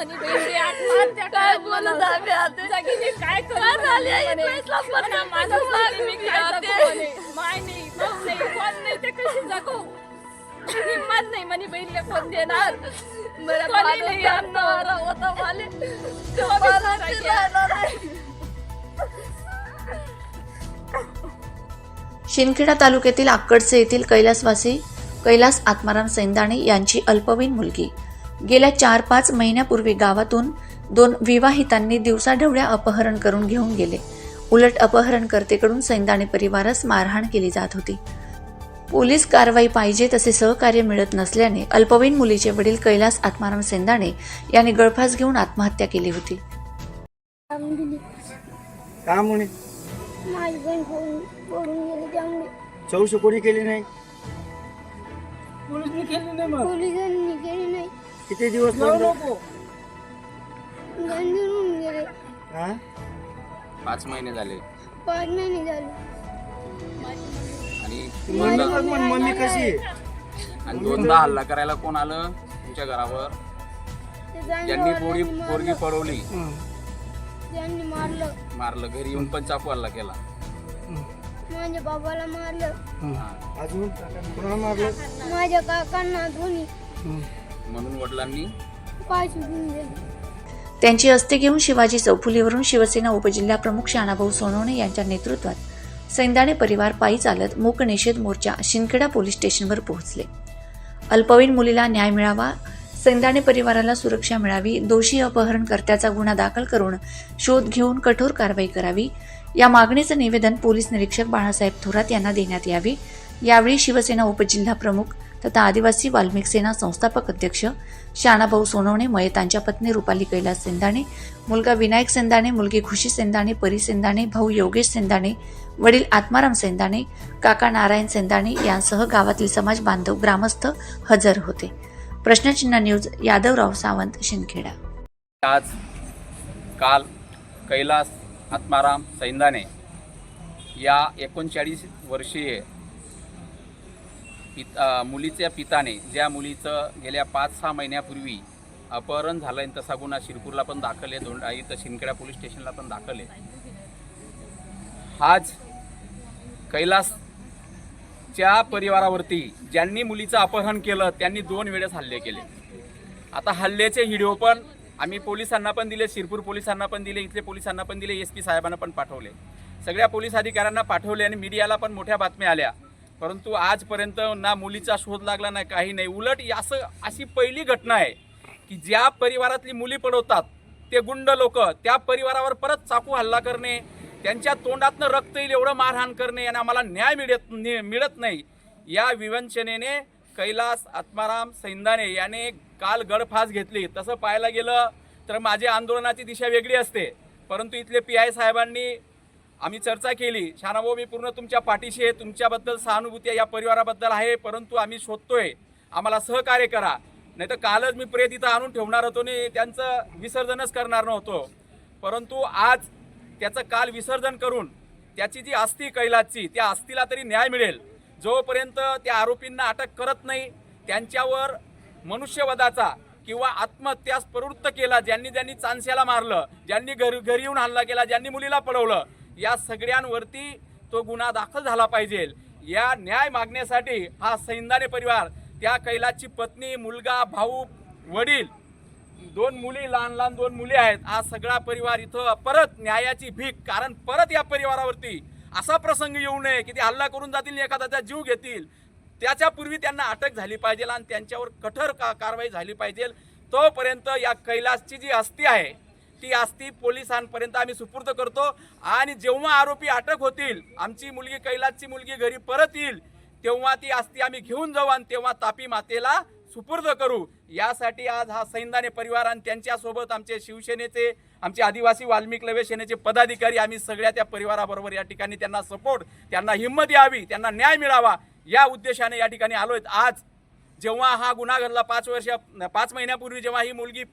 म्हणे बेटी आत्महत्या काय बोलत आम्ही आता सगळी काय करू आली आहे पैसा माझा सांग मी काय जगू म्हणे माय नाही भाऊ नाही कोण नाही ते कशी जगू हिम्मत नाही म्हणे बहिणीला कोण देणार कोणी नाही आणणार होता माले शिंदखेडा तालुक्यातील आक्कडसे येथील कैलासवासी कैलास आत्माराम सैंदाणे यांची अल्पवयीन मुलगी गेल्या 4-5 महिन्यापूर्वी गावातून 2 विवाहितांनी दिवसाढवळ्या अपहरण करून घेऊन गेले. उलट अपहरणकर्तेकडून सैंदाणे परिवारास मारहाण केली जात होती. पोलीस कारवाई पाहिजे तसे सहकार्य मिळत नसल्याने अल्पवयीन मुलीचे वडील कैलास आत्माराम सैंदाणे यांनी गळफास घेऊन आत्महत्या केली होती. का म्हणे माझी बहीण पडून गेली त्यामुळे चौकशी कोणी केली नाही? पोलिसनी केली नाही मग पोलिसांनी केली नाही. किती दिवस जाऊ लागले? नको. गंजून गेले. हा? 5 महिने झाले 5 महिने झाले. आणि मम्मी पण म्हण, मम्मी कशी आहे? आणि 2दा हल्ला करायला कोण आलं तुमच्या घरावर? ते ज्यांनी पोरगी मारलं. पळवली त्यांनी मारलं घरी येऊन पण चाकू हल्ला केला. माझ्या बाबाला मारलं. अजून कोणाला मारलं? माझ्या काकांना दोन्ही म्हणून वडिलांनी पाय सुटून गेले. त्यांची अस्थे घेऊन शिवाजी चौफुलीवरून शिवसेना उपजिल्हाप्रमुख शानाभाऊ सोनवणे यांच्या नेतृत्वात सैंदाणे परिवार पायी चालत मूक निषेध मोर्चा शिंदखेडा पोलीस स्टेशनवर पोहोचले. अल्पवयीन मुलीला न्याय मिळावा, सैंदाणे परिवाराला सुरक्षा मिळावी, दोषी अपहरणकर्त्याचा गुन्हा दाखल करून शोध घेऊन कठोर कारवाई करावी या मागणीचं निवेदन पोलीस निरीक्षक बाळासाहेब थोरात यांना देण्यात यावे. यावेळी शिवसेना उपजिल्हाप्रमुख तथा आदिवासी वाल्मिक सेना संस्थापक अध्यक्ष शानाभाऊ सोनवणे, मयतांच्या पत्नी रुपाली कैलास सेंदाणे, मुलगा विनायक सेंदाणे, मुलगी खुशी सेंदाणे, परी सेंदाणे, भाऊ योगेश सेंदाणे, वडील आत्माराम सेंदाणे, काका नारायण सेंदाणे यांसह गावातील समाज बांधव ग्रामस्थ हजर होते. प्रश्नचिन्ह न्यूज, यादवराव सावंत, शिंदखेडा. काल कैलास आत्माराम सैंदाणे या 39 वर्षीय मुलीच्या पिताने ज्या मुलीचं गेल्या 5-6 महिन्यापूर्वी अपहरण झालं आणि तसा गुन्हा शिरपूरला पण दाखल आहे, इथं शिंदखेडा पोलीस स्टेशनला पण दाखल आहे. आज कैलासच्या परिवारावरती ज्यांनी मुलीचं अपहरण केलं त्यांनी 2 वेळेस हल्ले केले. आता हल्ल्याचे व्हिडिओ पण आम्ही पोलिसांना पण दिले, शिरपूर पोलिसांना पण दिले, इथले पोलिसांना पण दिले, SP साहेबांना पण पाठवले, सगळ्या पोलीस अधिकाऱ्यांना पाठवले आणि मीडियाला पण मोठ्या बातम्या आल्या. परंतु आजपर्यंत ना मुलीचा शोध लागला नाही, काही नाही. उलट अशी पहिली घटना आहे की ज्या परिवारातली मुली पडवतात ते गुंड लोक त्या परिवारावर परत चाकू हल्ला करणे, त्यांच्या तोंडातनं रक्त येईल एवढं मारहाण करणे आणि आम्हाला न्याय मिळत नाही. या विवंचनेने कैलास आत्माराम सैंदाणे याने काल गळफास घेतली. तसं पाहायला गेलं तर माझ्या आंदोलनाची दिशा वेगळी असते, परंतु इथले PI साहेबांनी आम्ही चर्चा केली. शानाभाऊ, मी पूर्ण तुमच्या पाठीशी आहे, तुमच्याबद्दल सहानुभूती या परिवाराबद्दल आहे, परंतु आम्ही शोधतोय, आम्हाला सहकार्य करा. नाही तर कालच मी प्रेत इथं आणून ठेवणार होतो आणि त्यांचं विसर्जनच करणार नव्हतो. परंतु आज त्याचं काल विसर्जन करून त्याची जी अस्थी कैलासची, त्या अस्थीला तरी न्याय मिळेल. जोपर्यंत त्या आरोपींना अटक करत नाही, त्यांच्यावर मनुष्यवधाचा किंवा आत्महत्यास प्रवृत्त केला, ज्यांनी चांदश्याला मारलं, ज्यांनी घरी येऊन हल्ला केला, ज्यांनी मुलीला पळवलं, या सगळ्यांवरती तो गुन्हा दाखल झाला पाहिजे. या न्याय मागण्यासाठी हा सैंदाणे परिवार, त्या कैलासची पत्नी, मुलगा, भाऊ, वडील, 2 मुली, लहान 2 मुली आहेत, हा सगळा परिवार इथं परत न्यायाची भीक. कारण परत या परिवारावरती असा प्रसंग येऊ नये की ते हल्ला करून जातील, एखाद्याचा जीव घेतील. त्याच्यापूर्वी त्यांना अटक झाली पाहिजे आणि त्यांच्यावर कठोर कारवाई झाली पाहिजे. तोपर्यंत या कैलासची जी अस्थी आहे ती अस्थी पोलिसांपर्यंत आम्ही सुपूर्द करतो आणि जेव्हा आरोपी अटक होतील, आमची मुलगी कैलासची मुलगी घरी परत येईल, तेव्हा ती अस्थी आम्ही घेऊन जाऊ आणि तेव्हा तापी मातेला सुपूर्द करू. यासाठी आज हा सैंदाणे परिवार आणि त्यांच्यासोबत आमचे शिवसेनेचे, आमचे आदिवासी वाल्मिक सेनेचे पदाधिकारी, आम्ही सगळ्या त्या परिवाराबरोबर या ठिकाणी त्यांना सपोर्ट, त्यांना हिंमत यावी, त्यांना न्याय मिळावा या उद्देशाने या ठिकाणी आलोय. आज जेव्हा हा गुन्हा घडला 5 महिन्यापूर्वी जेव्हा ही मुलगी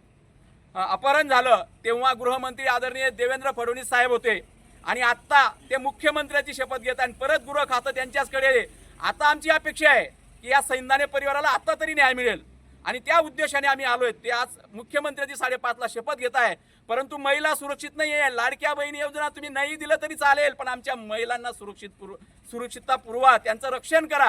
अपहरण झालं, तेव्हा गृहमंत्री आदरणीय देवेंद्र फडणवीस साहेब होते आणि आता ते मुख्यमंत्र्याची शपथ घेत आणि परत गृह खातं त्यांच्याचकडे. आता आमची अपेक्षा आहे की या सैंदाणे परिवाराला आता तरी न्याय मिळेल आणि त्या उद्देशाने आम्ही आलोय. ते आज मुख्यमंत्र्यांची 5:30ला शपथ घेत आहे, परंतु महिला सुरक्षित नाही आहे. लाडक्या बहिणी योजना तुम्ही नाही दिलं तरी चालेल, पण आमच्या महिलांना सुरक्षितता पुरवा, त्यांचं रक्षण करा.